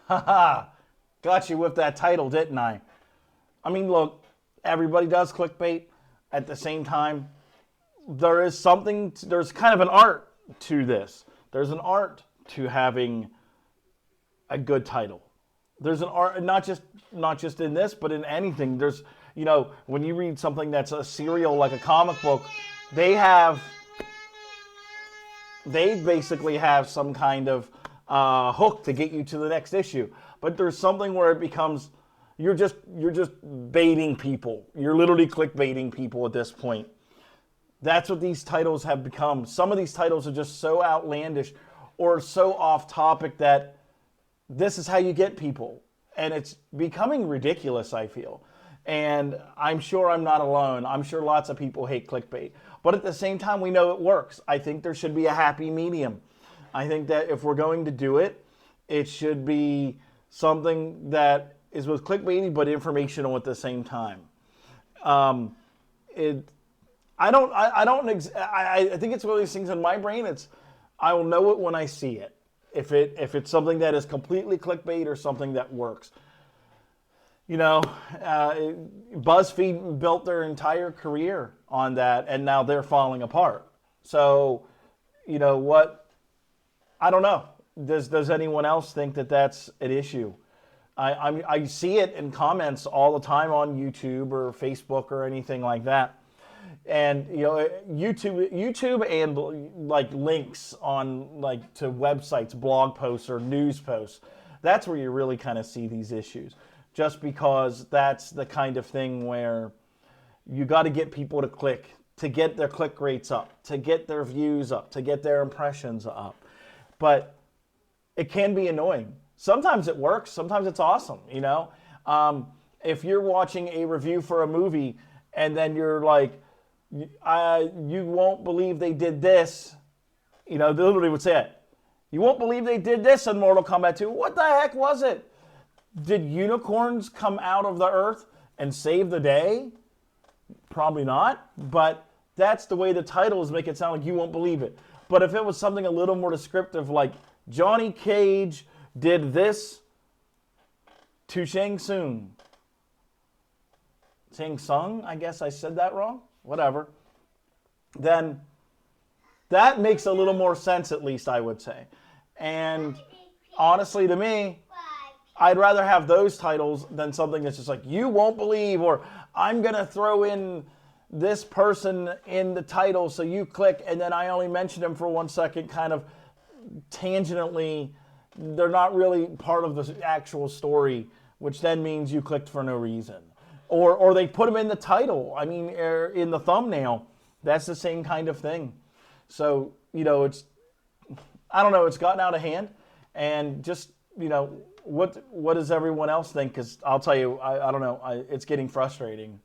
Haha, got you with that title, didn't I? I mean, look, everybody does clickbait. At the same time, there's kind of an art to this. There's an art to having a good title. There's an art, not just in this, but in anything. There's, when you read something that's a serial like a comic book, they have they basically have some kind of hook to get you to the next issue. But there's something where it becomes you're just baiting people. You're literally clickbaiting people at this point. That's what these titles have become. Some of these titles are just so outlandish or so off topic that this is how you get people. And it's becoming ridiculous, I feel. And I'm sure I'm not alone. I'm sure lots of people hate clickbait. But at the same time, we know it works. I think there should be a happy medium. I think that if we're going to do it, it should be something that is with clickbaity but informational at the same time. I think it's one of these things in my brain. I will know it when I see it. If it's something that is completely clickbait or something that works. BuzzFeed built their entire career on that, and now they're falling apart. So, you know what? I don't know. Does anyone else think that that's an issue? I see it in comments all the time on YouTube or Facebook or anything like that. And YouTube and like links on like to websites, blog posts or news posts. That's where you really kind of see these issues. Just because that's the kind of thing where you got to get people to click, to get their click rates up, to get their views up, to get their impressions up. But it can be annoying. Sometimes it works. Sometimes it's awesome. If you're watching a review for a movie and then you're like, you won't believe they did this. They literally would say it. You won't believe they did this in Mortal Kombat 2. What the heck was it? Did unicorns come out of the earth and save the day? Probably not. But that's the way the titles make it sound like you won't believe it. But if it was something a little more descriptive, like Johnny Cage did this to Shang Tsung. Shang Tsung? I guess I said that wrong. Whatever. Then that makes a little more sense, at least, I would say. And honestly, to me, I'd rather have those titles than something that's just like, you won't believe, or I'm going to throw in this person in the title so you click, and then I only mention them for 1 second, kind of tangentially. They're not really part of the actual story, which then means you clicked for no reason. Or they put them in the title, in the thumbnail. That's the same kind of thing. So, it's gotten out of hand. And just, what does everyone else think? Because I'll tell you, I don't know, it's getting frustrating.